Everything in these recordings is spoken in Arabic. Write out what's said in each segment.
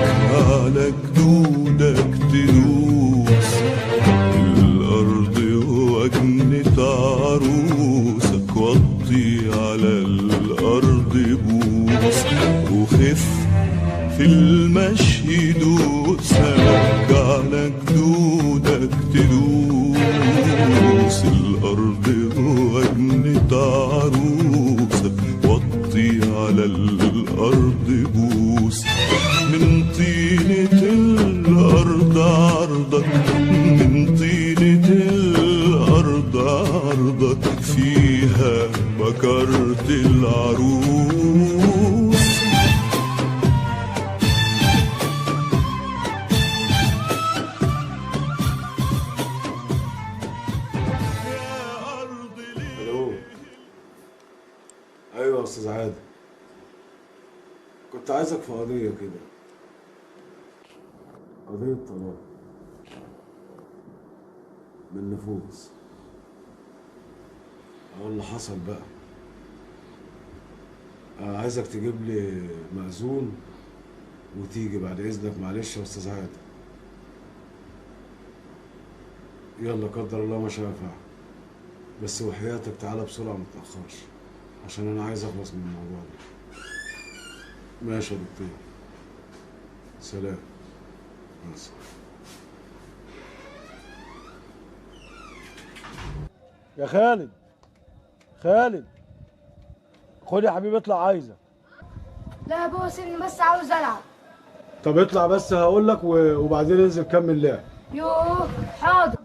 على جدودك تدوس الأرض وجنة عروسك، وطي على الأرض بوس وخف في المشي دوسك على جدودك تدوس الأرض وجنة عروسك، وطي على الأرض بوس من طينة الأرض عرضك، من طينة الأرض عرضك، فيها بكرت العروس. الو، ايوه يا استاذ عادل، كنت عايزك في قضيه كده، قضيه طلاق من نفوس. اهو اللي حصل بقى، عايزك تجيب لي مأذون وتيجي بعد اذنك. معلش يا استاذ عادل، يلا قدر الله ما شاء فعل، بس وحياتك تعالى بسرعه متأخرش، عشان انا عايز اخلص من الموضوع ده. ماشي يا دكتور، سلام. مع السلامه. يا خالد، خالد خد يا حبيبي اطلع عايزك. لا يا بابا سيبني بس عاوز العب. طب اطلع بس هقول لك وبعدين انزل كمل لعب. يوه حاضر.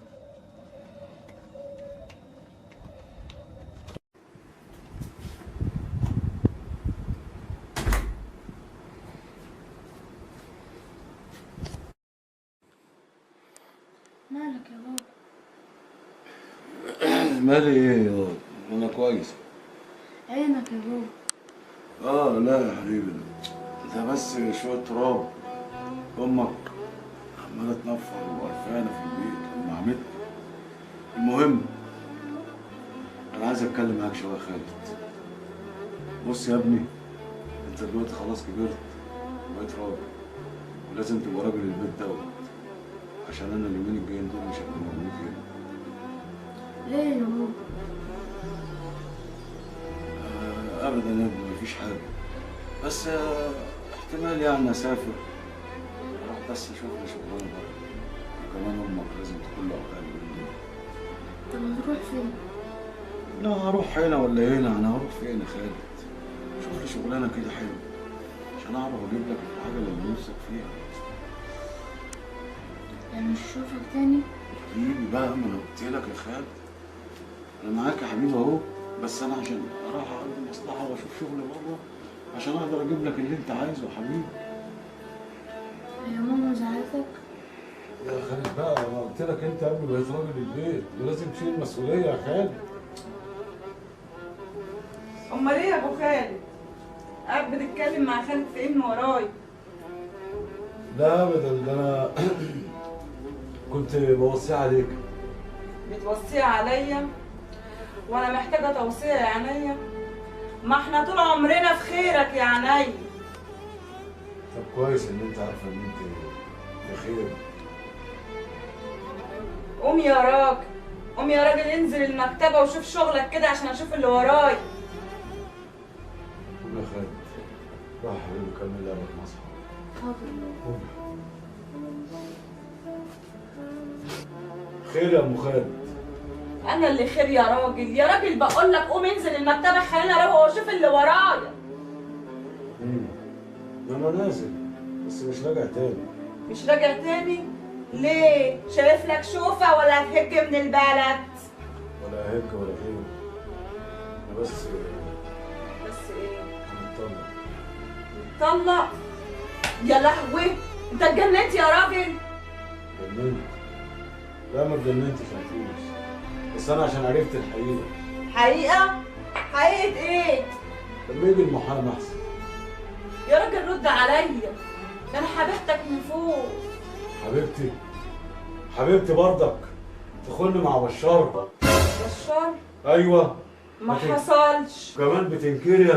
مالك يا بابا؟ مالي ايه يا واد؟ انا كويس. عينك يا بابا. لا يا حبيبي، ده بس شويه تراب. امك عماله تنفر وقرفانه في البيت ام عمتي. المهم انا عايز اتكلم معاك شويه يا خالد. بص يا ابني، انت دلوقتي خلاص كبرت وبقيت راجل، ولازم تبقى راجل البيت دوت، عشان انا اليومين الجايين دول مش هبقى موجود هنا. ليه يا بابا؟ ابدا يا ابني، مفيش حاجه، بس احتمال يعني اسافر، اروح بس اشوف لي شغلانه بره، وكمان امك لازم تكون له عقل مني. طب هتروح فين؟ لا هروح هنا ولا هنا، انا هروح فين يا خالد؟ شوف لي شغلانه كده حلوه عشان اعرف اجيب لك الحاجه اللي نفسك فيها. يعني مش هشوفك تاني؟ حبيبي بقى، ما انا قلت لك يا خالد، انا معاك يا حبيبي اهو، بس انا عشان اروح اقضي مصلحه واشوف شغل بره عشان اقدر اجيب لك اللي انت عايزه يا حبيبي. هي ماما زعلتك؟ يا خالد بقى، انا قلت لك انت قبل بقيت راجل البيت ولازم تشيل مسؤوليه يا خالد. امال ايه يا ابو خالد؟ قاعد بتتكلم مع خالد في ايه من وراي؟ لا ابدا، ده انا كنت بوصي عليك. بتوصيها عليا وانا محتاجه توصيه يا عينيا؟ ما احنا طول عمرنا في خيرك يا عينيا. طب كويس ان انت عارفه ان انت بخير. قوم يا راجل، قوم يا راجل، انزل المكتبه وشوف شغلك كده عشان اشوف اللي وراي. قوم يا خالد، روح يا حبيبي كمل لعبك مع اصحابك. حاضر يا بابا. قوم. خير يا ام خالد. انا اللي خير يا راجل؟ يا راجل بقول لك قوم انزل المكتبه خليني اروح واشوف اللي ورايا. انا نازل بس مش راجع تاني. مش راجع تاني؟ ليه؟ شايف لك شوفه ولا هتهج من البلد؟ ولا هيك ولا غيره، انا بس ايه؟ هنطلق. طلق؟ يا لهوي، انت اتجننت يا راجل؟ اتجننت؟ لا ما اتجننتش يا فلوس، بس انا عشان عرفت الحقيقه. حقيقه؟ حقيقه ايه؟ لما يجي المحامي احسن. يا راجل رد عليا، ده انا حبيبتك من فوق. حبيبتي، حبيبتي برضك تخن مع بشار. بشار؟ ايوه ما حصلش. كمان بتنكري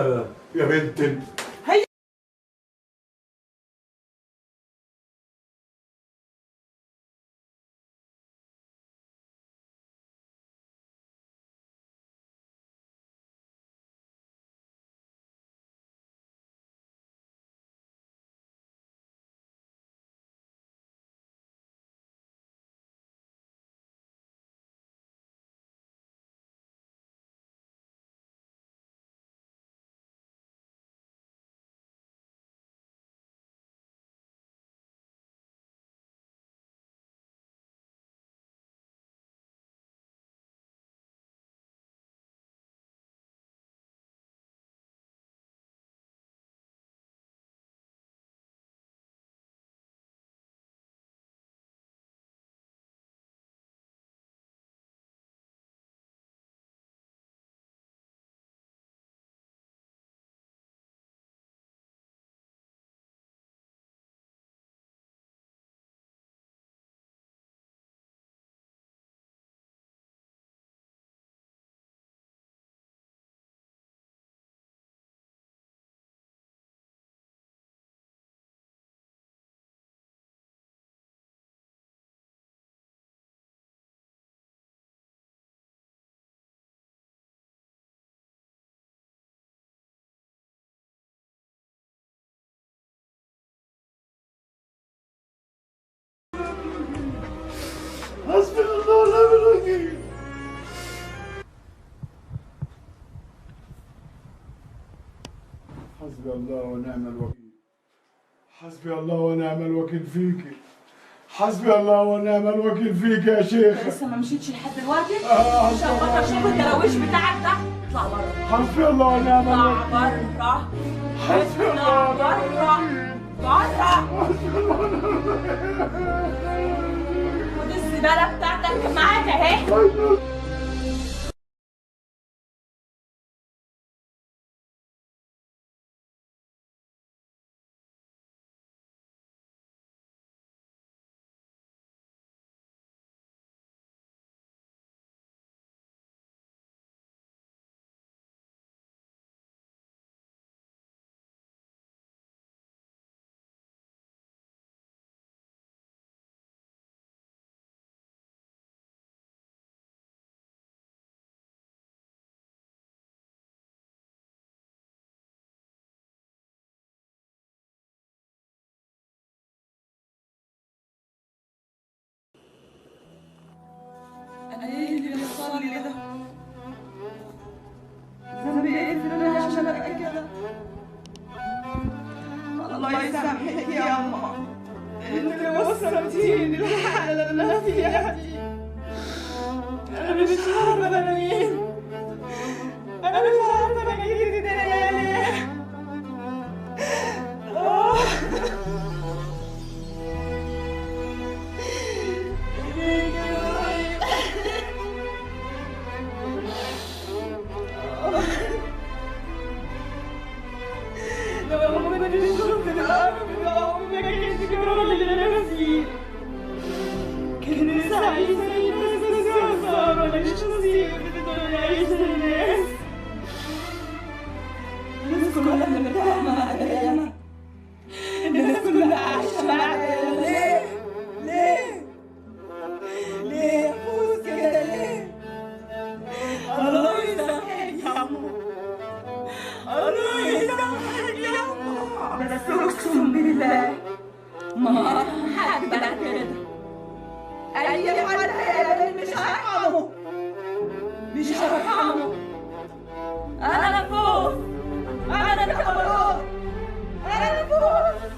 يا بنت. حسبي الله ونعم الوكيل. حسبي الله ونعم الوكيل. حسبي الله ونعم الوكيل فيكي. حسبي الله ونعم الوكيل فيك يا شيخ. لسه ما مشيتش لحد دلوقتي؟ حسبي عشان الله خاطر شوف الدراويش بتاعك ده. اطلع بره. حسبي الله ونعم اطلع الوكيل. بره. حسبي اطلع الله ونعم بره. الوكيل. بره. حسبي الله ونعم الوكيل. خد الزباله بتاعتك معاك اهي. انا ايه اللي بيحصل لي ده؟ ذنبي ايه في الدنيا عشان ابقى كده؟ الله يسامحك يا أمه انك وصلتيني للحالة اللي انا فيها دي. انا مش عارفة انا مين. انا مش عارفة انا جيت هنا ليه. لو ما كنتش شفت الأرض ما كانش جرالي اللي أنا فيه. كان سعيد زي الناس بس صار ماليش نصيب في الدنيا أعيش زي الناس. الناس كلها مرتاحة مع أيامها. الناس كلها عايشة مع أيامها. ليه؟ ليه؟ ليه يا فوز كده ليه؟ الله يسامحك يا عمو. الله يسامحك يا عمو. بس اقسم بالله ما حد بعد كده. اي حد مش هرحمه. مش هرحمه. انا فوز. انا الكبرون. انا فوز.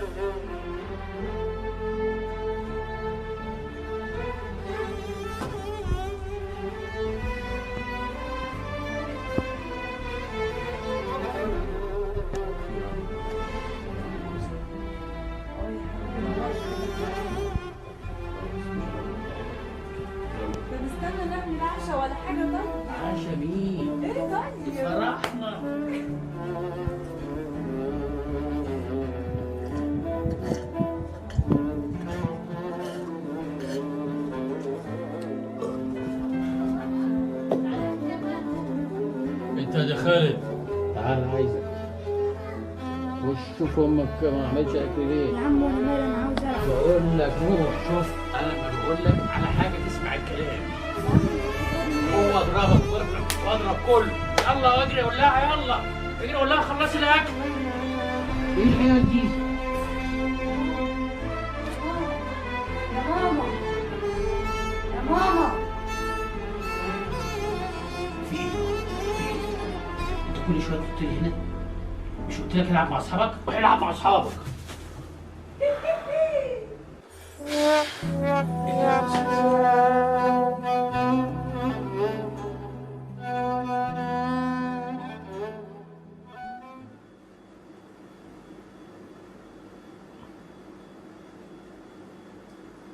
استنى نعمل عشاء ولا حاجة طيب؟ عشا مين؟ ايه طيب؟ فرحنا. انت يا خالد تعال عايزك. خش شوف امك ما عملتش اكل ليه؟ يا عم وانا مالي، انا عاوز العب. بقول لك روح شوف. انا لما بقول لك على حاجه تسمع الكلام. هو اضربك واضرب كله. يلا اجري قول لها يلا. اجري قول لها خلصي الاكل. ايه الحياه دي؟ يا ماما يا ماما. في ايه؟ انت كل شويه تحط لي هنا. مش قلت لك العب مع اصحابك؟ روح العب مع اصحابك.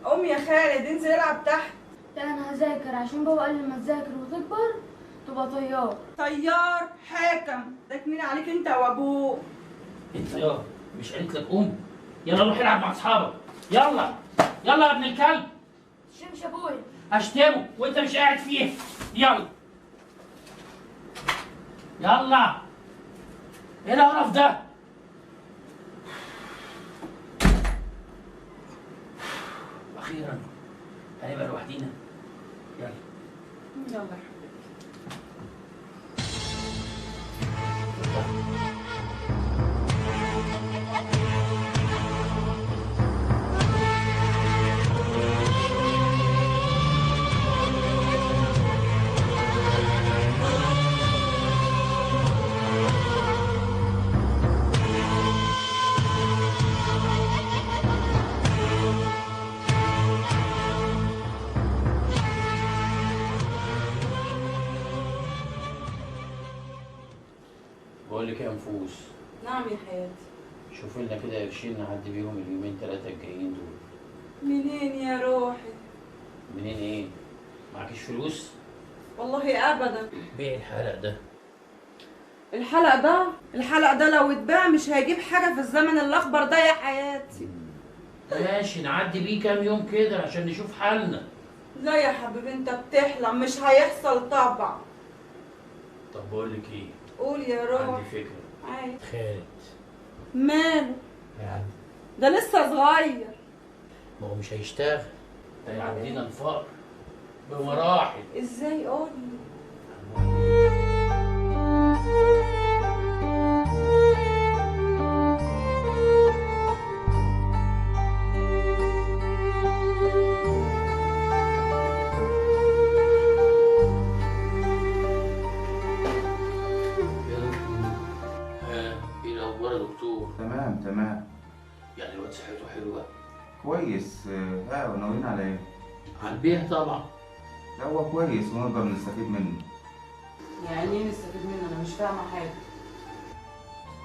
قوم يا خالد انزل العب تحت. لا انا هذاكر عشان بابا قال لي لما تذاكر وتكبر تبقى طيار. طيار حاكم ده كمين عليك انت وابوك. انت يا مش قالت لك قوم؟ يلا روح العب مع اصحابك. يلا يلا يا ابن الكلب. شمش ابويا. اشتمه وانت مش قاعد فيه. يلا يلا. ايه القرف ده؟ اخيرا هنبقى لوحدينا. يلا يلا لك يا نفوس، نعم يا حياتي. شوف لنا كده قرشين نعدي بيهم اليومين 3 الجايين دول. منين يا روحي؟ منين ايه؟ معكيش فلوس؟ والله ابدا. بيع الحلق ده. الحلق ده لو اتباع مش هيجيب حاجه في الزمن الاخضر ده يا حياتي. ماشي نعدي بيه كام يوم كده عشان نشوف حالنا. لا يا حبيبي انت بتحلم، مش هيحصل طبعا. طب بقول لك ايه؟ قول يا روحي. عندي فكره. عادي. خالد ماله؟ يعني ده لسه صغير. ما هو مش هيشتغل، ده يعدينا الفقر بمراحل. ازاي؟ قول. ايه الاخبار يا دكتور؟ تمام يعني الواد صحته حلوه؟ كويس. وناويين على ايه؟ على البيع طبعا. لا هو كويس ونقدر نستفيد منه. يعني ايه نستفيد منه؟ انا مش فاهمه حاجه.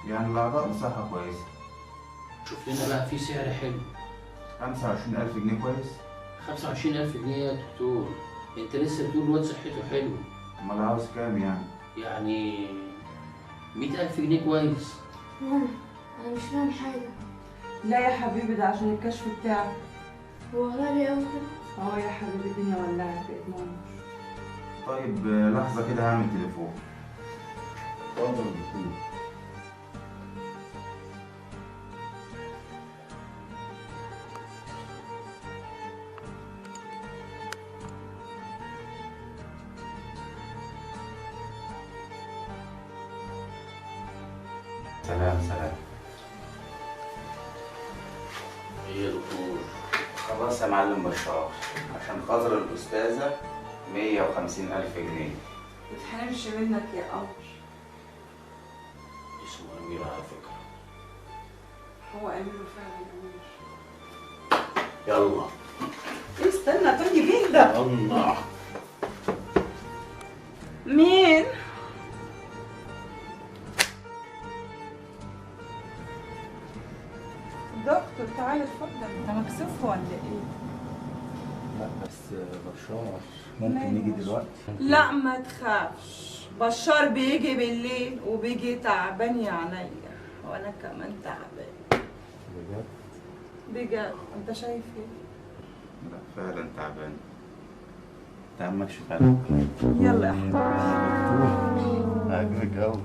يعني الأعضاء بصحة كويسة. شوف لنا بقى في سعر حلو. 25,000 جنيه كويس؟ 25,000 جنيه يا دكتور؟ انت لسه بتقول الواد صحته حلو. أمال عاوز كام يعني؟ يعني 100,000 جنيه كويس. ماما انا مش فاهم حاجه. لا يا حبيبي ده عشان الكشف بتاعك. هو غالي قوي كده؟ اه يا حبيبي الدنيا ولعت بقت نار. طيب لحظة كده هعمل تليفون. اتفضل يا دكتور. سلام. ايه يا دكتور؟ خلاص يا معلم بشار، عشان خاطر الأستاذة 150,000 جنيه. متحرمش منك يا قمر. اسمه امير على فكره. هو امير فعلا امير. يلا استنى تاني مين ده؟ الله. مين؟ دكتور تعالى اتفضل. انت مكسوف ولا ايه؟ لا بس بشار ماله ممكن نيجي بشار؟ دلوقتي؟ لا ما تخافش، بشار بيجي بالليل وبيجي تعبان يا عينيا، وانا كمان تعبان بجد؟ بجد. انت شايف ايه؟ لا فعلا تعبان. تعمكش فعلا. يلا يا حبيبي. عاجبك أوي.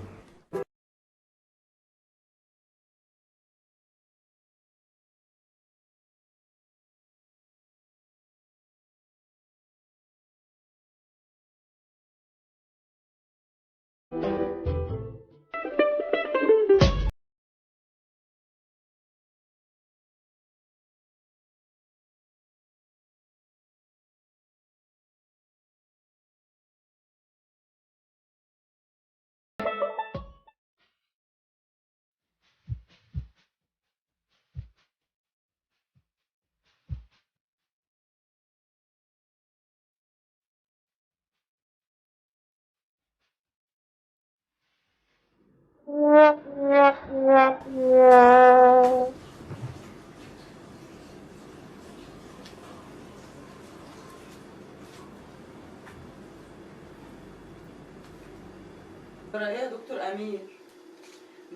ترى ايه يا دكتور امير؟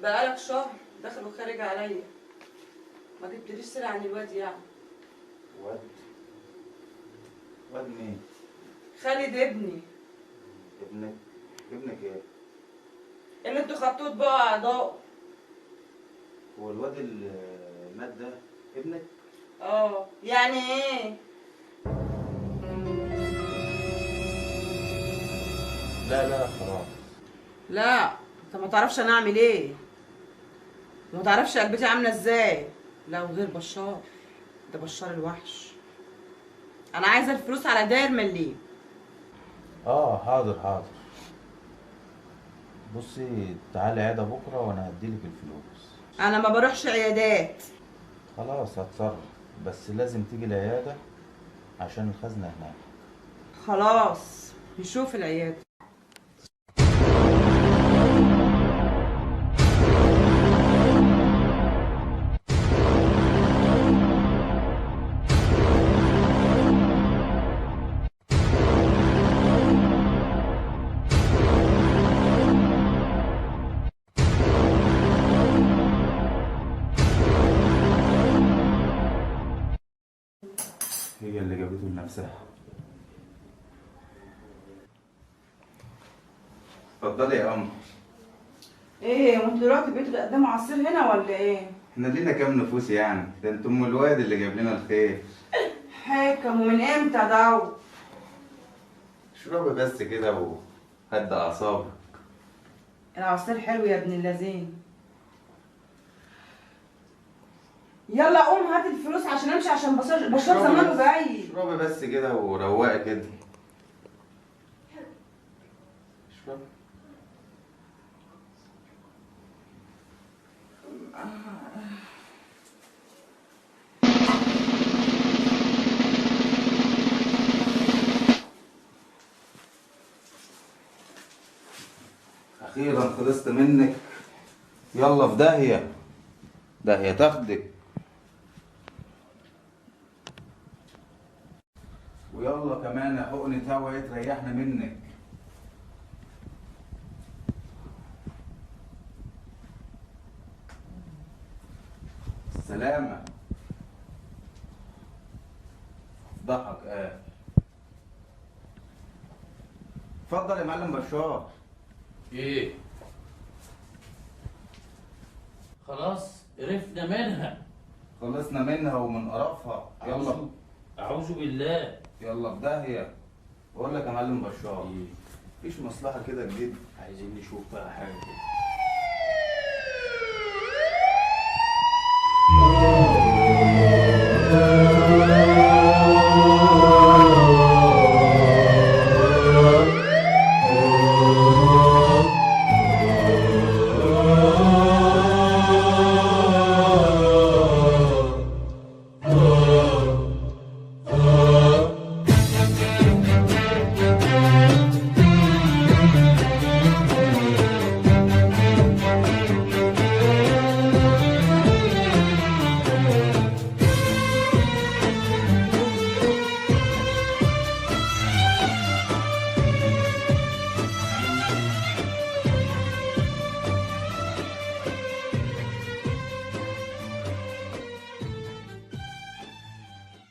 بقالك شهر داخل وخارج عليا، ما جبتليش سيره عن الواد يعني. واد مين؟ خالد ابني. ابنك ايه؟ اللي انتوا خدتوه بقى اعضاء. هو الواد اللي مات ده ابنك؟ اه يعني ايه؟ لا خلاص. لا انت ما تعرفش انا اعمل ايه، ما تعرفش قلبتي عامله ازاي. لا وغير بشار، ده بشار الوحش. انا عايزه الفلوس على داير مليم. حاضر. بصي تعالي عيادة بكرة وانا هديلك الفلوس. انا ما بروحش عيادات. خلاص هتصرف، بس لازم تيجي العيادة عشان الخزنة هناك. خلاص نشوف العيادة. هي اللي جابته لنفسها. اتفضلي يا قمر. ايه وانتوا دلوقتي بقيتوا تقدموا عصير هنا ولا ايه؟ احنا لينا كام نفوس يعني؟ ده انتم ام الواد اللي جايب لنا الخير. حكم ومن امتى دو؟ اشربي بس كده وهدى اعصابك. العصير حلو يا ابن اللذين. يلا قوم هات الفلوس عشان امشي، عشان بشرب زمان وجاي. اشربي بس كده وروقي كده. اشربي. اخيرا خلصت منك. يلا في داهيه، داهيه تاخدك. ويلا كمان حقنة هوا تريحنا منك. السلامة. ضحك اتفضل يا معلم بشار. ايه؟ خلاص قرفنا منها. خلصنا منها ومن قرفها. يلا اعوذ بالله. يلا في داهية. بقول لك يا معلم بشار، ايه؟ مفيش مصلحة كده جديدة. عايزين نشوف بقى حاجه كده.